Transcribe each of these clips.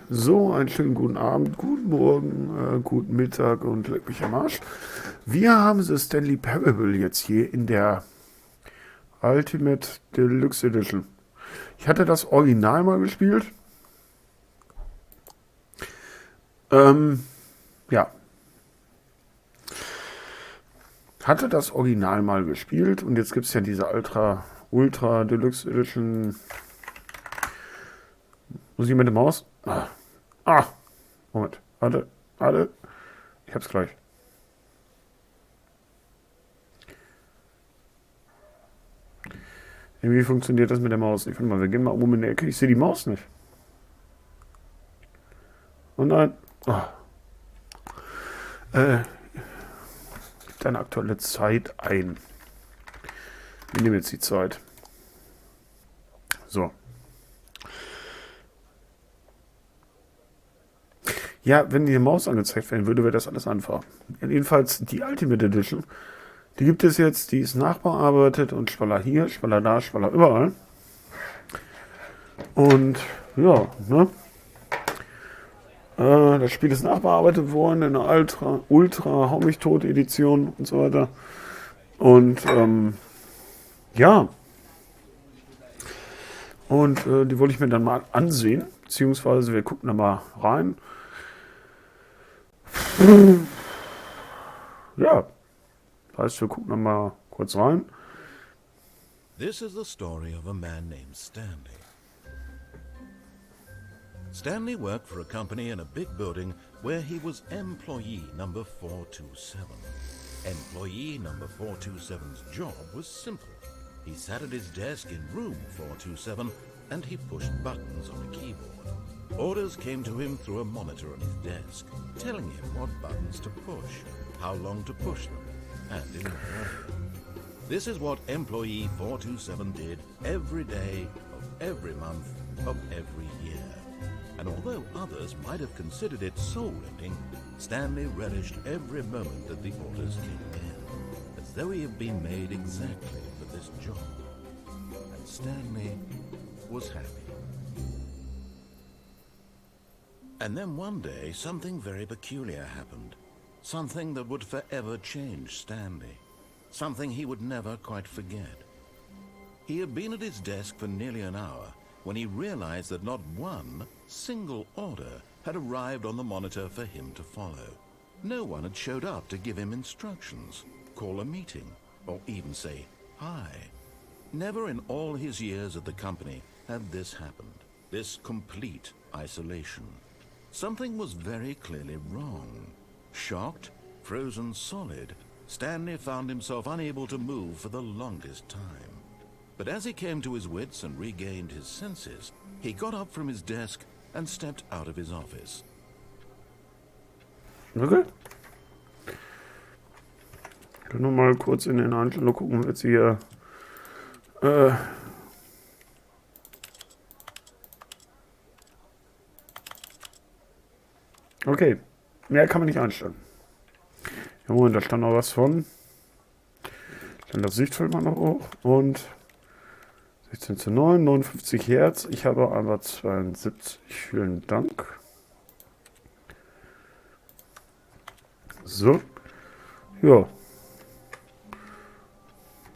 So, einen schönen guten Abend, guten Morgen, guten Mittag und leck mich am Arsch. Wir haben The Stanley Parable jetzt hier in der Ultimate Deluxe Edition. Ich hatte das Original mal gespielt. Ja. Hatte das Original mal gespielt und jetzt gibt es ja diese Ultra Deluxe Edition. Muss ich mit der Maus? Moment. Warte. Ich hab's gleich. Wie funktioniert das mit der Maus? Ich finde mal, wir gehen mal oben in die Ecke. Ich sehe die Maus nicht. Oh nein. Deine aktuelle Zeit ein. Wir nehmen jetzt die Zeit. So. Ja, wenn die Maus angezeigt werden würde, wäre das alles einfach. Jedenfalls die Ultimate Edition. Die gibt es jetzt, die ist nachbearbeitet und Schwaller hier, Schwaller da, Schwaller überall. Und ja, ne? Das Spiel ist nachbearbeitet worden in einer Ultra Hau mich tot Edition und so weiter. Und ja. Und die wollte ich mir dann mal ansehen. Beziehungsweise wir gucken da mal rein. Ja. Das heißt, wir gucken da mal kurz rein. This is the story of a man named Stanley. Stanley worked for a company in a big building where he was employee number 427. Employee number 427's job was simple. He sat at his desk in room 427 and he pushed buttons on a keyboard. Orders came to him through a monitor on his desk, telling him what buttons to push, how long to push them, and in what order. This is what employee 427 did every day of every month of every year. And although others might have considered it soul-ending, Stanley relished every moment that the orders came in, as though he had been made exactly for this job. And Stanley was happy. And then one day, something very peculiar happened. Something that would forever change Stanley. Something he would never quite forget. He had been at his desk for nearly an hour when he realized that not one single order had arrived on the monitor for him to follow. No one had showed up to give him instructions, call a meeting, or even say hi. Never in all his years at the company had this happened, this complete isolation. Something was very clearly wrong. Shocked, frozen solid, Stanley found himself unable to move for the longest time. But as he came to his wits and regained his senses, he got up from his desk and stepped out of his office. Okay. Ich kann nur mal kurz in den Einstellungen gucken, jetzt hier. Okay. Mehr kann man nicht einstellen. Ja, Moment, da stand noch was von. Dann das Sichtfeld mal noch hoch. Und 16 zu 9, 59 Hertz. Ich habe aber 72. Vielen Dank. So. Ja.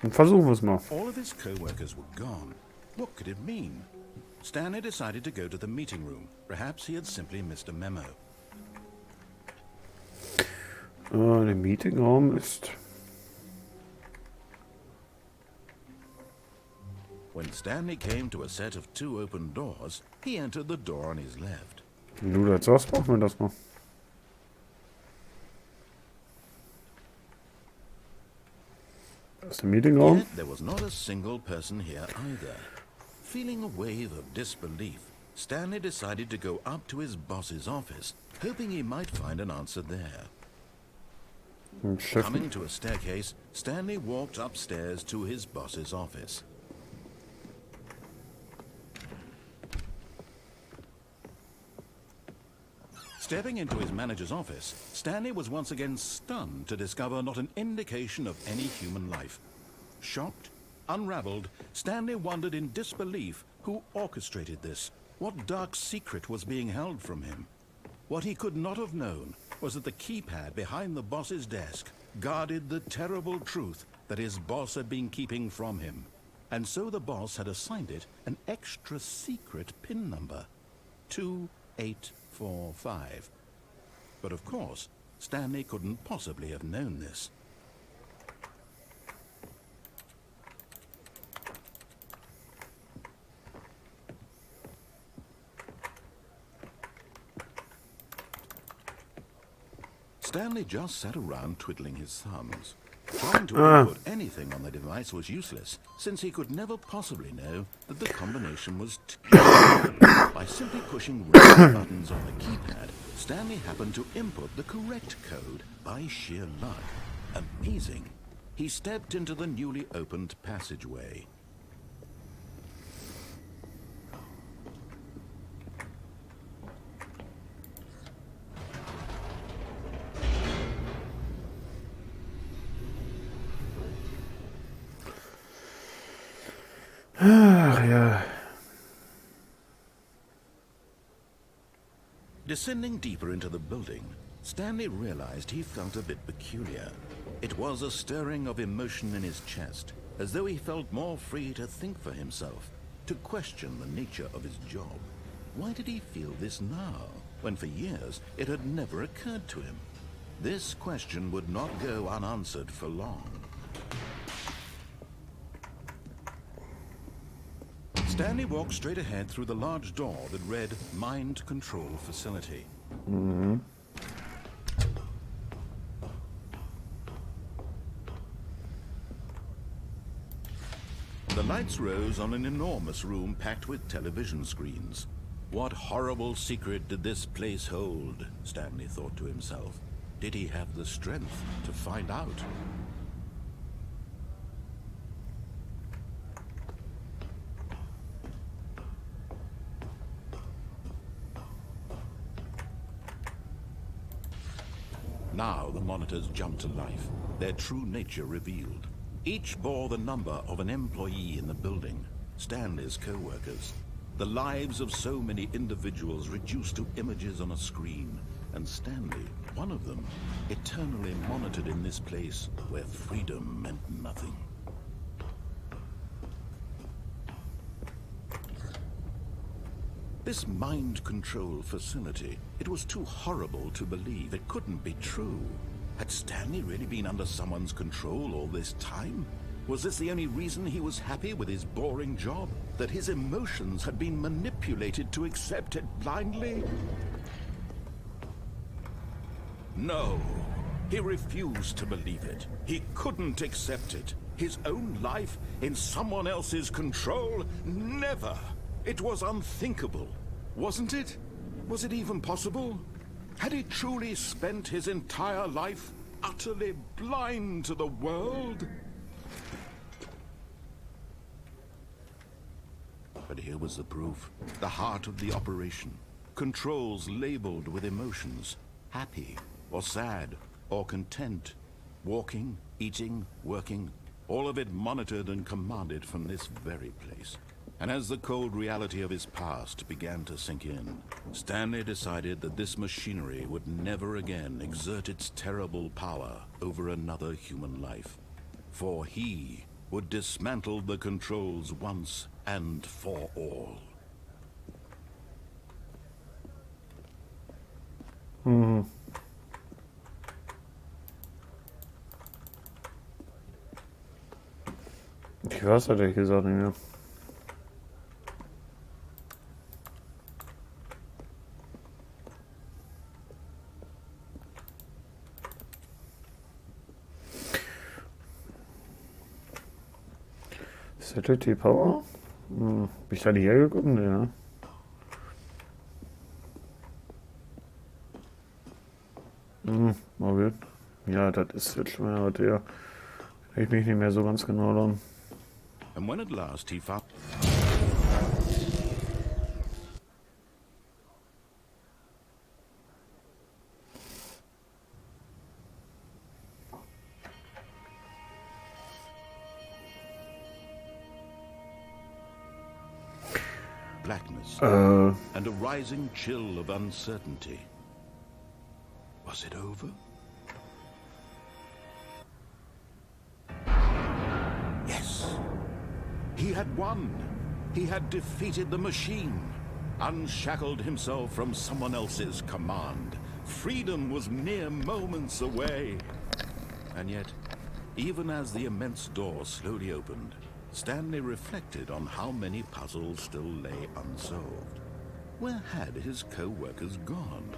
Dann versuchen wir es mal. All of his co-workers were gone. What could it mean? Stanley decided to go to the meeting room. Perhaps he had simply missed a memo. Der Meetingraum ist... When Stanley came to a set of 2 open doors, he entered the door on his left. Wenn du das sagst, brauchen wir das noch. Das ist der Meetingraum. Yet there was not a single person here either. Feeling a wave of disbelief, Stanley decided to go up to his boss's office, hoping he might find an answer there. Coming to a staircase, Stanley walked upstairs to his boss's office. Stepping into his manager's office, Stanley was once again stunned to discover not an indication of any human life. Shocked, unraveled, Stanley wondered in disbelief who orchestrated this. What dark secret was being held from him? What he could not have known was that the keypad behind the boss's desk guarded the terrible truth that his boss had been keeping from him. And so the boss had assigned it an extra secret PIN number, 2845. But of course, Stanley couldn't possibly have known this. Stanley just sat around twiddling his thumbs. Trying to input anything on the device was useless, since he could never possibly know that the combination was by simply pushing random buttons on the keypad, Stanley happened to input the correct code by sheer luck. Amazing. He stepped into the newly opened passageway. Ach ja. Descending deeper into the building, Stanley realized he felt a bit peculiar. It was a stirring of emotion in his chest, as though he felt more free to think for himself, to question the nature of his job. Why did he feel this now, when for years it had never occurred to him? This question would not go unanswered for long. Stanley walked straight ahead through the large door that read Mind Control Facility. The lights rose on an enormous room packed with television screens. What horrible secret did this place hold? Stanley thought to himself. Did he have the strength to find out? Now the monitors jumped to life, their true nature revealed. Each bore the number of an employee in the building, Stanley's co-workers. The lives of so many individuals reduced to images on a screen, and Stanley, one of them, eternally monitored in this place where freedom meant nothing. This mind control facility, it was too horrible to believe. It couldn't be true. Had Stanley really been under someone's control all this time? Was this the only reason he was happy with his boring job? That his emotions had been manipulated to accept it blindly? No, he refused to believe it. He couldn't accept it. His own life in someone else's control? Never! It was unthinkable, wasn't it? Was it even possible? Had he truly spent his entire life utterly blind to the world? But here was the proof. The heart of the operation. Controls labeled with emotions. Happy, or sad, or content. Walking, eating, working. All of it monitored and commanded from this very place. And as the cold reality of his past began to sink in, Stanley decided that this machinery would never again exert its terrible power over another human life. For he would dismantle the controls once and for all. Ich weiß ehrlich gesagt nicht mehr. Satellite Power? Bin ich da nicht hergekommen? Ja. Mal wird. Ja, das ist jetzt schon mal der. Ich mich nicht mehr so ganz genau dran. And when at last he found... blackness and a rising chill of uncertainty. Was it over? Yes. He had won. He had defeated the machine, unshackled himself from someone else's command. Freedom was mere moments away. And yet, even as the immense door slowly opened, Stanley reflected on how many puzzles still lay unsolved. Where had his co-workers gone?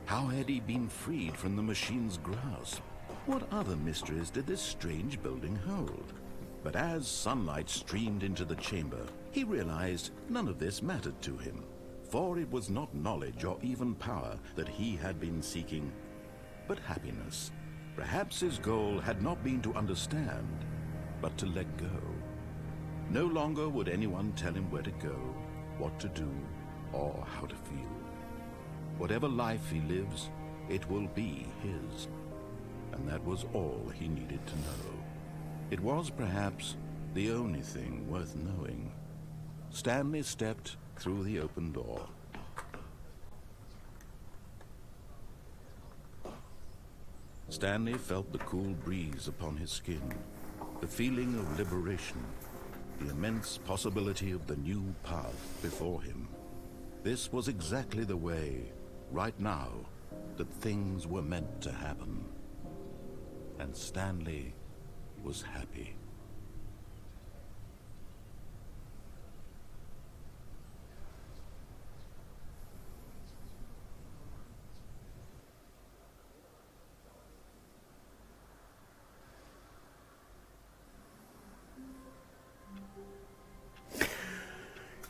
How had he been freed from the machine's grasp? What other mysteries did this strange building hold? But as sunlight streamed into the chamber, he realized none of this mattered to him, for it was not knowledge or even power that he had been seeking, but happiness. Perhaps his goal had not been to understand, but to let go. No longer would anyone tell him where to go, what to do, or how to feel. Whatever life he lives, it will be his. And that was all he needed to know. It was perhaps the only thing worth knowing. Stanley stepped through the open door. Stanley felt the cool breeze upon his skin, the feeling of liberation, the immense possibility of the new path before him. This was exactly the way, right now, that things were meant to happen. And Stanley was happy.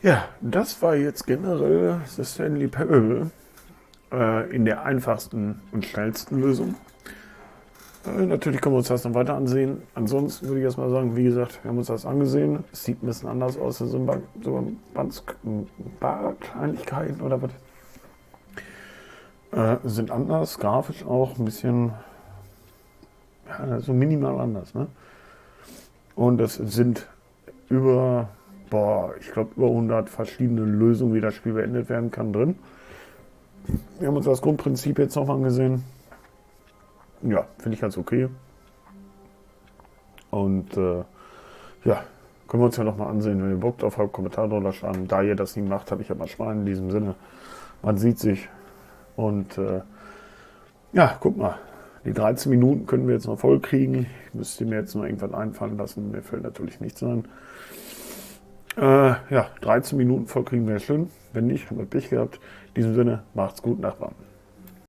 Ja, das war jetzt generell das Stanley Parable in der einfachsten und schnellsten Lösung. Natürlich können wir uns das noch weiter ansehen. Ansonsten würde ich erstmal sagen, wie gesagt, wir haben uns das angesehen. Es sieht ein bisschen anders aus, so Bartkleinigkeiten oder was. Sind anders, grafisch auch ein bisschen, ja, so minimal anders. Ne? Und es sind über, ich glaube über 100 verschiedene Lösungen, wie das Spiel beendet werden kann, drin. Wir haben uns das Grundprinzip jetzt noch angesehen. Ja, finde ich ganz okay. Und ja, können wir uns ja noch mal ansehen, wenn ihr Bock drauf habt, Kommentar drunter schreiben. Da ihr das nicht macht, habe ich ja mal Schwein in diesem Sinne. Man sieht sich. Und ja, guck mal, die 13 Minuten können wir jetzt noch voll kriegen. Ich müsste mir jetzt noch irgendwas einfallen lassen. Mir fällt natürlich nichts ein. Ja, 13 Minuten voll kriegen wäre schön. Wenn nicht, haben wir Pech gehabt. In diesem Sinne, macht's gut, Nachbarn.